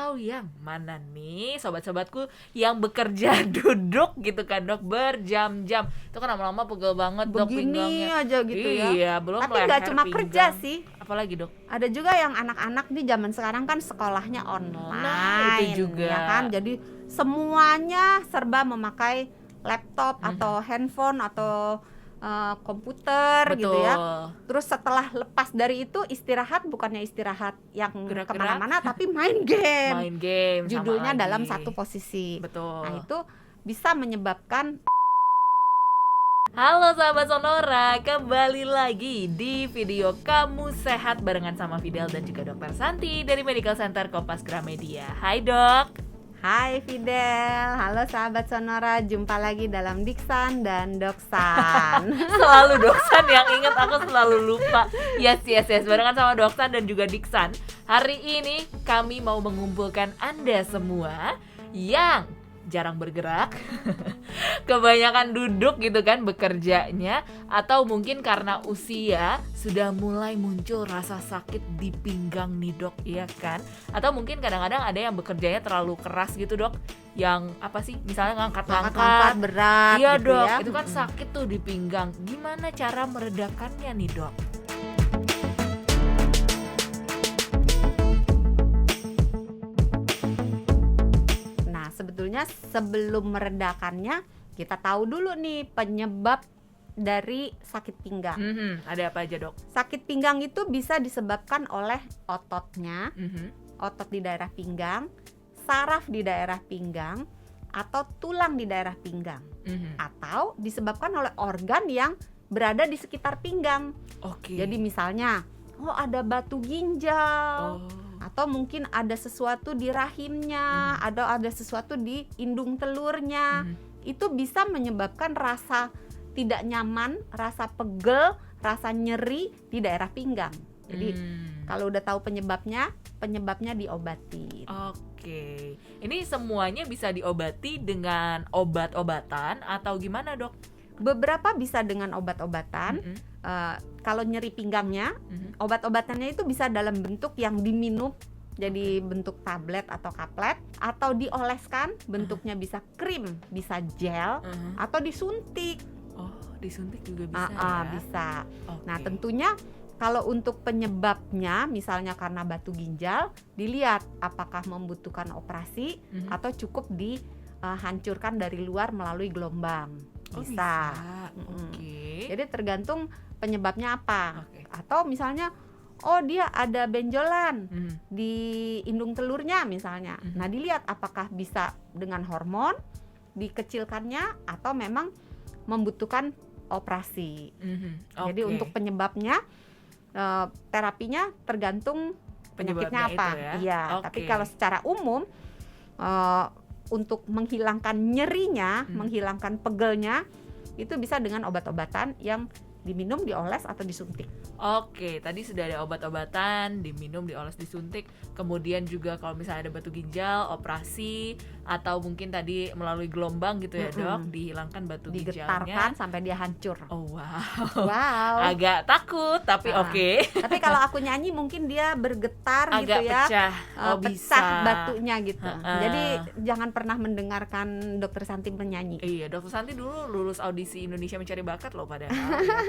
Atau yang mana nih sobat-sobatku yang bekerja duduk gitu kan dok, berjam-jam. Itu kan lama-lama pegel banget dok Begini pinggangnya. aja gitu ya. Iya, belum Tapi leher, nggak cuma pinggang. kerja sih. Apalagi dok? Ada juga yang anak-anak di zaman sekarang kan sekolahnya online. Nah, itu juga. Ya kan? Jadi semuanya serba memakai laptop atau handphone atau komputer. Betul. Gitu ya. Terus setelah lepas dari itu istirahat, bukannya istirahat yang Gerak-gerak. kemana-mana tapi main game. Main game sama Judulnya lagi. dalam satu posisi. Betul. Nah itu bisa menyebabkan. Halo sahabat Sonora, kembali lagi di video Kamu Sehat barengan sama Fidel dan juga Dokter Santi dari Medical Center Kompas Gramedia. Hai dok. Hai Fidel, halo sahabat Sonora, jumpa lagi dalam Diksan dan Doksan. Selalu Doksan yang ingat, aku selalu lupa. Yes, barengan sama Doksan dan juga Diksan. Hari ini kami mau mengumpulkan Anda semua yang jarang bergerak, kebanyakan duduk gitu kan bekerjanya, atau mungkin karena usia sudah mulai muncul rasa sakit di pinggang nih dok, iya kan? Atau mungkin kadang-kadang ada yang bekerjanya terlalu keras gitu dok, yang apa sih, misalnya ngangkat-ngangkat berat. iya gitu dok, ya. itu kan sakit tuh di pinggang. Gimana cara meredakannya nih dok? Sebetulnya sebelum meredakannya kita tahu dulu nih penyebab dari sakit pinggang. Ada apa aja dok? Sakit pinggang itu bisa disebabkan oleh ototnya, otot di daerah pinggang, saraf di daerah pinggang, atau tulang di daerah pinggang, atau disebabkan oleh organ yang berada di sekitar pinggang. Oke. Jadi misalnya, ada batu ginjal. Atau mungkin ada sesuatu di rahimnya, ada sesuatu di indung telurnya. Itu bisa menyebabkan rasa tidak nyaman, rasa pegel, rasa nyeri di daerah pinggang. Jadi kalau udah tahu penyebabnya diobati. Oke. Ini semuanya bisa diobati dengan obat-obatan atau gimana dok? Beberapa bisa dengan obat-obatan. Kalau nyeri pinggangnya, obat-obatannya itu bisa dalam bentuk yang diminum, jadi bentuk tablet atau kaplet, atau dioleskan, bentuknya bisa krim, bisa gel, atau disuntik. Oh, disuntik juga bisa ya? Bisa. Okay. Nah tentunya kalau untuk penyebabnya, misalnya karena batu ginjal, dilihat apakah membutuhkan operasi atau cukup dihancurkan dari luar melalui gelombang. Bisa. Oke. Jadi tergantung penyebabnya apa. Okay. Atau misalnya dia ada benjolan di indung telurnya misalnya. Nah dilihat apakah bisa dengan hormon dikecilkannya atau memang membutuhkan operasi. Jadi untuk penyebabnya terapinya tergantung penyakitnya apa. Iya. Tapi kalau secara umum untuk menghilangkan nyerinya, menghilangkan pegelnya, itu bisa dengan obat-obatan yang diminum, dioles, atau disuntik. Oke, tadi sudah ada obat-obatan, diminum, dioles, disuntik. Kemudian juga kalau misalnya ada batu ginjal, operasi, atau mungkin tadi melalui gelombang gitu ya dok, dihilangkan batu ginjalnya. Digetarkan sampai dia hancur. Oh wow. Agak takut, tapi oke. Tapi kalau aku nyanyi mungkin dia bergetar agak gitu ya. Pecah. Pecah batunya gitu. Jadi jangan pernah mendengarkan Dokter Santi menyanyi. Iya, Dokter Santi dulu lulus audisi Indonesia Mencari Bakat loh padahal. Ya kan?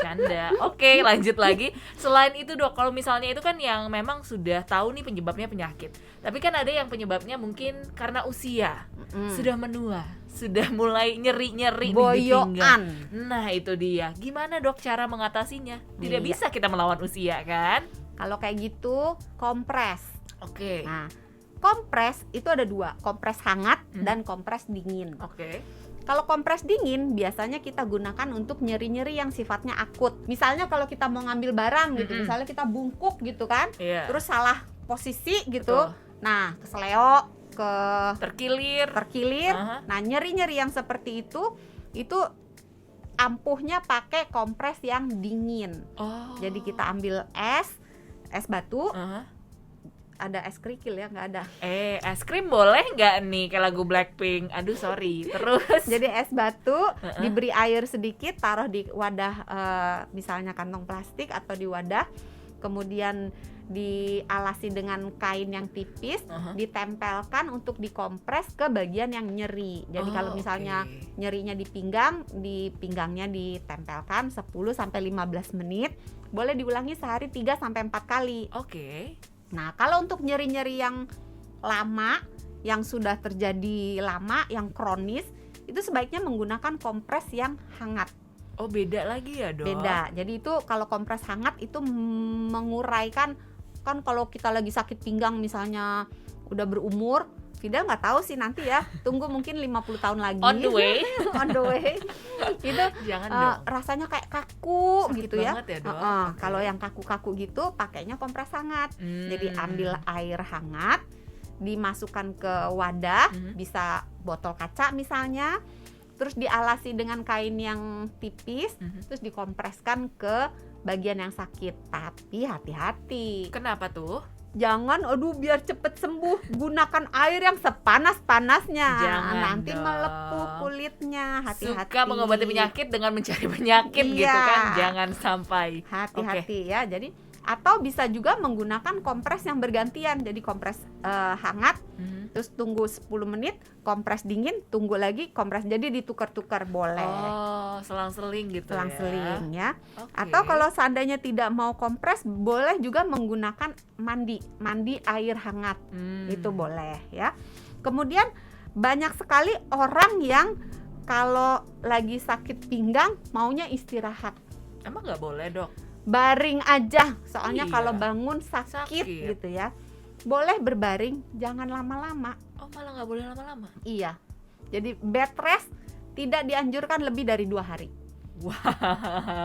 Canda. Oke, lanjut lagi. Selain itu dok, kalau misalnya itu kan yang memang sudah tahu nih penyebabnya penyakit. Tapi kan ada yang penyebabnya mungkin karena usia, sudah menua, sudah mulai nyeri-nyeri di pinggang. Nah itu dia. Gimana dok cara mengatasinya? Tidak bisa kita melawan usia kan? Kalau kayak gitu, kompres. Oke. Nah, kompres itu ada dua, kompres hangat dan kompres dingin. Oke. Kalau kompres dingin biasanya kita gunakan untuk nyeri-nyeri yang sifatnya akut. Misalnya kalau kita mau ngambil barang gitu, misalnya kita bungkuk gitu kan, terus salah posisi gitu. Betul. Nah, keseleo, terkilir. Nah, nyeri-nyeri yang seperti itu ampuhnya pakai kompres yang dingin. Jadi kita ambil es batu. Ada es kerikil ya, nggak ada. Es krim boleh nggak nih kayak lagu Blackpink? Aduh sorry. Terus jadi es batu diberi air sedikit, taruh di wadah misalnya kantong plastik atau di wadah. kemudian dialasi dengan kain yang tipis, ditempelkan untuk dikompres ke bagian yang nyeri. Jadi kalau misalnya nyerinya di pinggangnya ditempelkan 10 sampai 15 menit. Boleh diulangi sehari 3 sampai 4 kali. Nah, kalau untuk nyeri-nyeri yang lama, yang sudah terjadi lama, yang kronis, itu sebaiknya menggunakan kompres yang hangat. Oh, beda lagi ya, Dok? Beda. Jadi itu kalau kompres hangat itu menguraikan, kan kalau kita lagi sakit pinggang misalnya udah berumur, Fidel nggak tahu sih nanti ya, tunggu mungkin 50 tahun lagi. On the way. On the way. Itu Jangan dong. rasanya kayak kaku Sakit gitu ya. banget ya, Dok. Kalau yang kaku-kaku gitu pakainya kompres hangat. Jadi ambil air hangat, dimasukkan ke wadah, bisa botol kaca misalnya, terus dialasi dengan kain yang tipis, terus dikompreskan ke bagian yang sakit. Tapi hati-hati. Kenapa tuh? Jangan, biar cepet sembuh, gunakan air yang sepanas-panasnya. Jangan nanti dong. melepuh kulitnya. Hati-hati. Suka mengobati penyakit dengan mencari penyakit gitu kan. Jangan sampai. Hati-hati ya. Jadi atau bisa juga menggunakan kompres yang bergantian. Jadi kompres hangat, terus tunggu 10 menit, kompres dingin, tunggu lagi kompres. Jadi ditukar-tukar boleh. Oh, selang-seling gitu. Selang-seling ya. Atau kalau seandainya tidak mau kompres, boleh juga menggunakan mandi air hangat. Itu boleh ya. Kemudian banyak sekali orang yang kalau lagi sakit pinggang maunya istirahat. Emang nggak boleh, Dok? Baring aja, soalnya Iya. kalau bangun sakit gitu ya. Boleh berbaring, jangan lama-lama. Oh, malah nggak boleh lama-lama? Iya. Jadi bed rest tidak dianjurkan lebih dari 2 hari. Wow.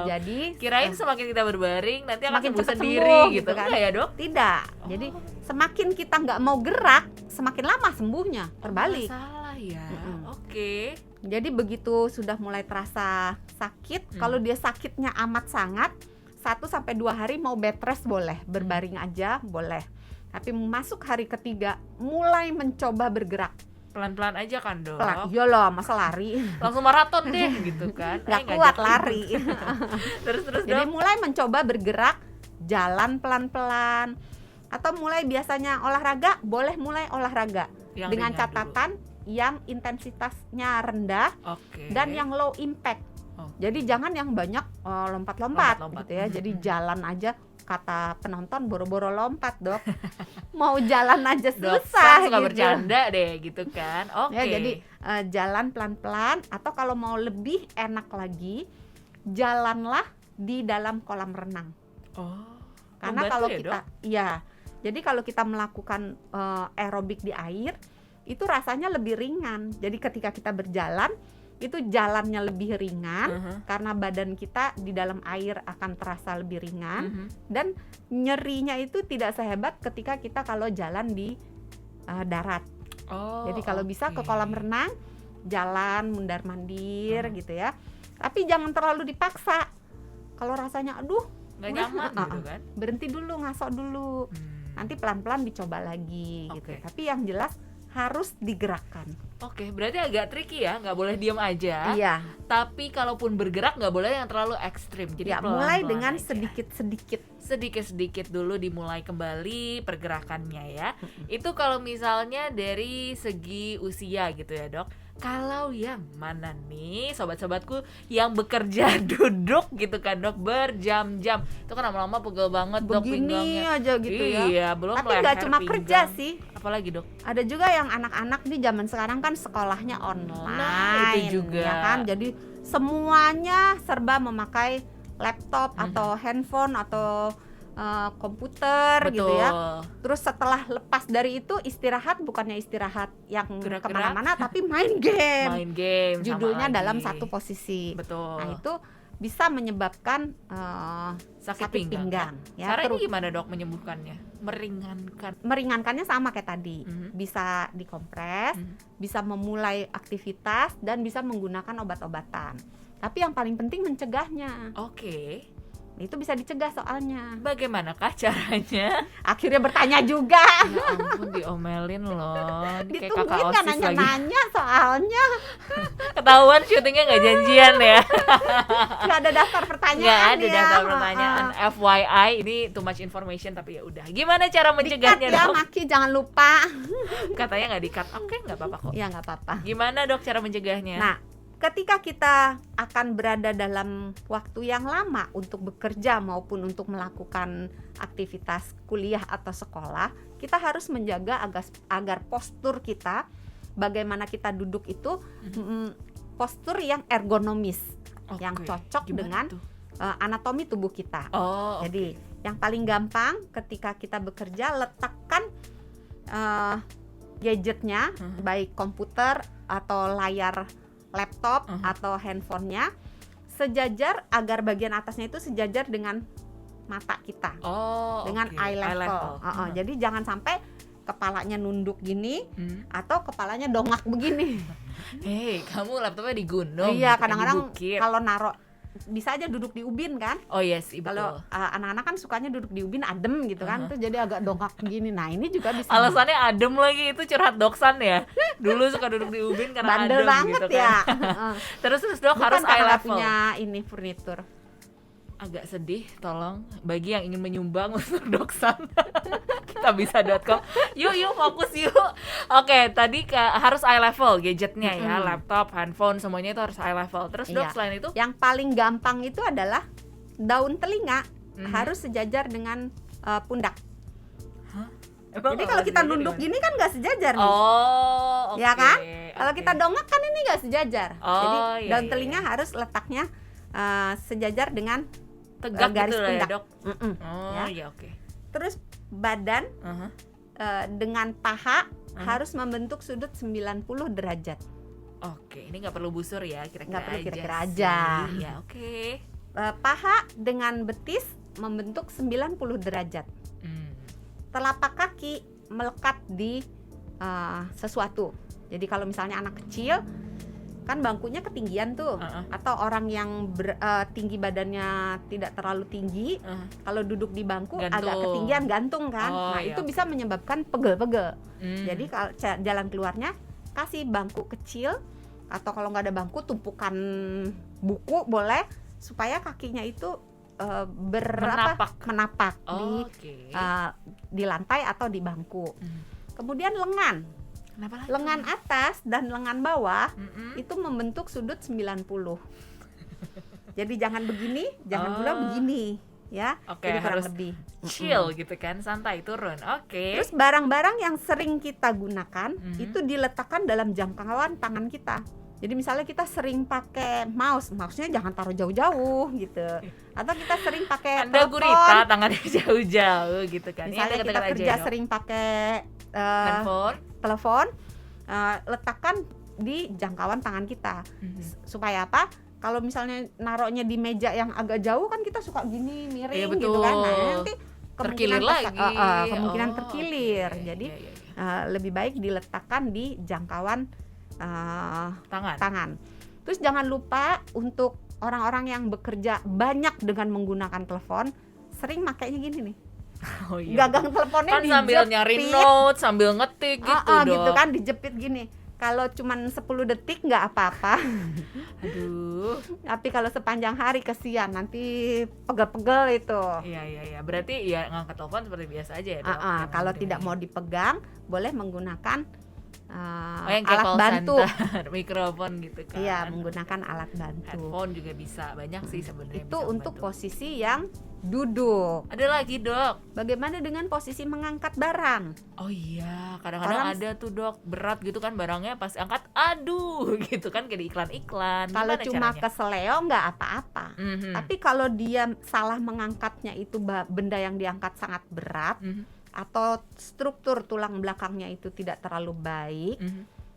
Jadi Kirain semakin kita berbaring nanti akan semakin sembuh cepat sendiri sembuh, gitu kan? kan? Enggak ya, Dok? Tidak. Jadi semakin kita nggak mau gerak, semakin lama sembuhnya. Terbalik. Salah ya. Mm-mm. Oke. Jadi begitu sudah mulai terasa sakit, kalau dia sakitnya amat sangat, 1-2 hari mau bed rest boleh, berbaring aja boleh. Tapi masuk hari ketiga mulai mencoba bergerak. Pelan-pelan aja kan, Dok? Iyalah, masa lari. Langsung maraton deh gitu kan. Nggak kuat lari. Terus Jadi Dok. mulai mencoba bergerak, jalan pelan-pelan. Atau mulai biasanya olahraga, boleh mulai olahraga. Yang Dengan ringan catatan yang intensitasnya rendah Oke. dan yang low impact. Jadi jangan yang banyak lompat-lompat gitu ya. Jadi jalan aja, kata penonton boro-boro lompat, Dok. Mau jalan aja susah suka gitu. bercanda deh gitu kan. Oke. Ya, jadi jalan pelan-pelan, atau kalau mau lebih enak lagi, jalanlah di dalam kolam renang. Karena membantu kalau ya, kita Dok? jadi kalau kita melakukan aerobik di air, itu rasanya lebih ringan. Jadi ketika kita berjalan, itu jalannya lebih ringan karena badan kita di dalam air akan terasa lebih ringan, dan nyerinya itu tidak sehebat ketika kita kalau jalan di darat. Jadi kalau bisa ke kolam renang, jalan mundar-mandir gitu ya. Tapi jangan terlalu dipaksa. Kalau rasanya nggak nyaman gitu kan. Berhenti dulu, ngasok dulu. Nanti pelan-pelan dicoba lagi gitu. Tapi yang jelas harus digerakkan. Oke, berarti agak tricky ya, nggak boleh diam aja. Iya. Tapi kalaupun bergerak nggak boleh yang terlalu ekstrim. Jadi Ya, pelan-pelan mulai dengan aja. sedikit-sedikit dulu dimulai kembali pergerakannya ya. Itu kalau misalnya dari segi usia gitu ya, Dok. Kalau yang mana nih sobat-sobatku yang bekerja duduk gitu kan, Dok, berjam-jam, itu kan lama-lama pegel banget, Dok, begini pinggangnya. aja gitu ya. Iya, belum Tapi nggak leher, cuma pinggang. kerja sih. Apalagi, Dok? Ada juga yang anak-anak di zaman sekarang kan sekolahnya online. Nah, itu juga. Ya kan? Jadi semuanya serba memakai laptop atau handphone atau komputer Betul. gitu ya. Terus setelah lepas dari itu istirahat, bukannya istirahat yang Gerak-gerak. kemana-mana, tapi main game. Main game. sama Judulnya lagi. dalam satu posisi. Betul. Nah, itu bisa menyebabkan sakit pinggang. Ya, Caranya gimana, Dok, menyembuhkannya? meringankannya sama kayak tadi. Bisa dikompres, bisa memulai aktivitas, dan bisa menggunakan obat-obatan. Tapi yang paling penting mencegahnya. Oke. Itu bisa dicegah soalnya. Bagaimanakah caranya? Akhirnya bertanya juga. Ya ampun, diomelin loh. Ini kayak kakak Ditungguin kan OSIS lagi. nanya-nanya soalnya. Ketahuan syutingnya nggak janjian ya. Nggak ada daftar Nggak pertanyaan ada ya. daftar pertanyaan. FYI, ini too much information, tapi ya udah. Gimana cara Dikat mencegahnya ya dok? Maki, jangan lupa. Katanya nggak di-cut. Oke, nggak apa-apa kok. Ya nggak apa-apa. Gimana dok cara mencegahnya? Nah, ketika kita akan berada dalam waktu yang lama untuk bekerja maupun untuk melakukan aktivitas kuliah atau sekolah, kita harus menjaga agar postur kita, bagaimana kita duduk itu postur yang ergonomis, Oke. yang cocok Gimana dengan tuh? anatomi tubuh kita. Oh, Jadi yang paling gampang ketika kita bekerja, letakkan gadgetnya, baik komputer atau layar laptop atau handphonenya sejajar, agar bagian atasnya itu sejajar dengan mata kita, dengan oke. eye level. Jadi jangan sampai kepalanya nunduk gini atau kepalanya dongak begini. Hei, kamu laptopnya di gunung. Iya, bukan kadang-kadang di bukit. kalau naruh bisa aja duduk di ubin kan. Oh iya sih, betul. Kalau anak-anak kan sukanya duduk di ubin adem gitu kan, tuh jadi agak dongak begini. Nah ini juga bisa. Alasannya adem lagi, itu curhat doksan ya. Dulu suka duduk di ubin karena bandel adem banget gitu ya. kan. Terus dok Bukan harus eye karena level. punya ini furnitur. Agak sedih, tolong bagi yang ingin menyumbang untuk doksan. Kitabisa.com. Yuk fokus yuk. Oke, tadi harus eye level gadgetnya ya, laptop, handphone, semuanya itu harus eye level. Terus dok, Iya. selain itu? Yang paling gampang itu adalah daun telinga harus sejajar dengan pundak. Emang Jadi kalau kita nunduk gini kan nggak sejajar nih. Oh, oke. Ya kan? Kalau oke. kita dongak kan ini nggak sejajar. Oh, Jadi iya, daun iya, telinga harus letaknya sejajar dengan tegak garis gitu lah ya pundak. dok. Oh Ya. iya, oke. Terus badan Uh-huh. dengan paha harus membentuk sudut 90 derajat. Oke, ini nggak perlu busur ya, kira-kira Nggak perlu, aja kira-kira sih. aja. Ya, oke. Paha dengan betis membentuk 90 derajat. Telapak kaki melekat di sesuatu. Jadi kalau misalnya anak kecil kan bangkunya ketinggian tuh, atau orang yang tinggi badannya tidak terlalu tinggi, kalau duduk di bangku agak Gantung. ketinggian gantung kan. Oh, Nah iya, itu oke. bisa menyebabkan pegel-pegel. Jadi kalau jalan keluarnya kasih bangku kecil, atau kalau nggak ada bangku tumpukan buku boleh, supaya kakinya itu menapak Oh, oke. di lantai atau di bangku. Kemudian lengan. Kenapa lagi? Lengan atas dan lengan bawah itu membentuk sudut 90. Jadi jangan begini, jangan pula begini, ya. Oke, Jadi kurang harus lebih chill gitu kan, santai turun. Oke. Terus barang-barang yang sering kita gunakan itu diletakkan dalam jangkauan tangan kita. Jadi misalnya kita sering pakai mouse-nya jangan taruh jauh-jauh gitu. Atau kita sering pakai Anda telepon. gurita tangannya jauh-jauh gitu kan. Ini Misalnya kita deket-deket aja, kerja Dok. sering pakai handphone. telepon, letakkan di jangkauan tangan kita. Supaya apa? Kalau misalnya naruhnya di meja yang agak jauh kan kita suka gini miring Iya, gitu kan. Nah, betul. nanti Terkilir lagi. kemungkinan Oh, terkilir. oke. Jadi Iya, iya. lebih baik diletakkan di jangkauan Tangan. tangan. Terus jangan lupa untuk orang-orang yang bekerja banyak dengan menggunakan telepon, sering makainya gini nih. Oh iya. Gagang teleponnya Kan sambil dijepit. nyari note, sambil ngetik gitu dong. gitu kan, dijepit gini. Kalau cuman 10 detik nggak apa-apa. Aduh. Tapi kalau sepanjang hari kesian, nanti pegel-pegel itu. Iya. Berarti ya ngangkat telepon seperti biasa aja ya, Dok? Jangan Kalau dengerin. tidak mau dipegang, boleh menggunakan yang kayak alat call bantu. center, mikrofon gitu kan. Iya, menggunakan alat bantu. Headphone juga bisa, banyak sih sebenarnya. Itu bisa untuk membantu. posisi yang duduk. Ada lagi, Dok. Bagaimana dengan posisi mengangkat barang? Oh iya, kadang-kadang Orang- ada tuh, Dok, berat gitu kan barangnya, pas angkat aduh gitu kan, kayak di iklan-iklan. Kalau Gimana cuma caranya? keseleo nggak apa-apa. Mhm. Tapi kalau dia salah mengangkatnya, itu benda yang diangkat sangat berat, atau struktur tulang belakangnya itu tidak terlalu baik,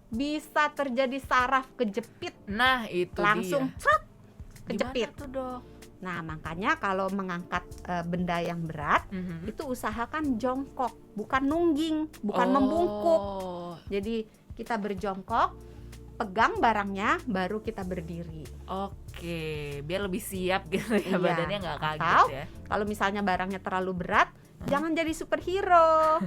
bisa terjadi saraf kejepit, Nah, itu langsung dia. srot, Gimana kejepit. tuh, Dok? Nah, makanya kalau mengangkat benda yang berat, itu usahakan jongkok, bukan nungging, bukan membungkuk. Oh. Jadi kita berjongkok, pegang barangnya baru kita berdiri. Oke, biar lebih siap gitu ya, Iya. badannya nggak kaget Atau ya. kalau misalnya barangnya terlalu berat, jangan jadi superhero.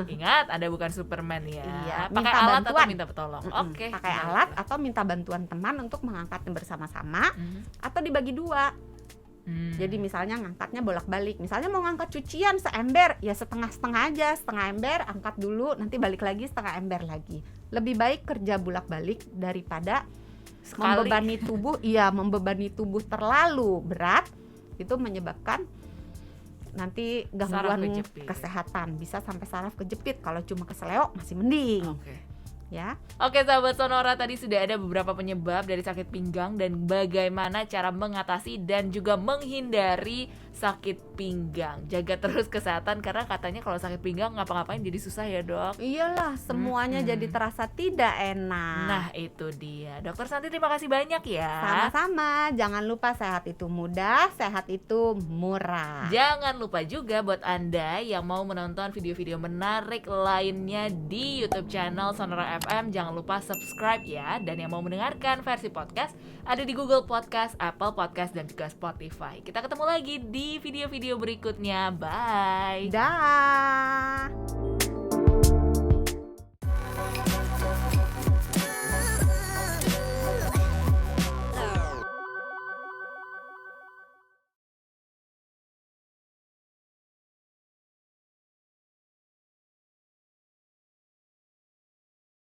Ingat, Anda bukan Superman ya. Iya, Pakai minta alat bantuan. atau minta pertolong. Mm-mm. Oke. Pakai menarik alat lah. atau minta bantuan teman untuk mengangkatnya bersama-sama Mhm. atau dibagi dua. Hmm. Jadi misalnya ngangkatnya bolak-balik. Misalnya mau ngangkat cucian seember, ya setengah-setengah aja, setengah ember angkat dulu, nanti balik lagi setengah ember lagi. Lebih baik kerja bolak-balik daripada Sekali. membebani tubuh terlalu berat, itu menyebabkan nanti Saraf gangguan kejepit. kesehatan, bisa sampai saraf kejepit. Kalau cuma keseleo masih mending, Oke. ya. Oke sahabat Sonora, tadi sudah ada beberapa penyebab dari sakit pinggang dan bagaimana cara mengatasi dan juga menghindari sakit pinggang. Jaga terus kesehatan karena katanya kalau sakit pinggang ngapa-ngapain jadi susah ya dok. Iyalah, semuanya Mm-mm. jadi terasa tidak enak. Nah itu dia. Dokter Santi terima kasih banyak ya. Sama-sama, jangan lupa sehat itu mudah, sehat itu murah. Jangan lupa juga buat Anda yang mau menonton video-video menarik lainnya di YouTube channel Sonora FM, jangan lupa subscribe ya. Dan yang mau mendengarkan versi podcast ada di Google Podcast, Apple Podcast, dan juga Spotify. Kita ketemu lagi di video-video berikutnya. Bye. Dah.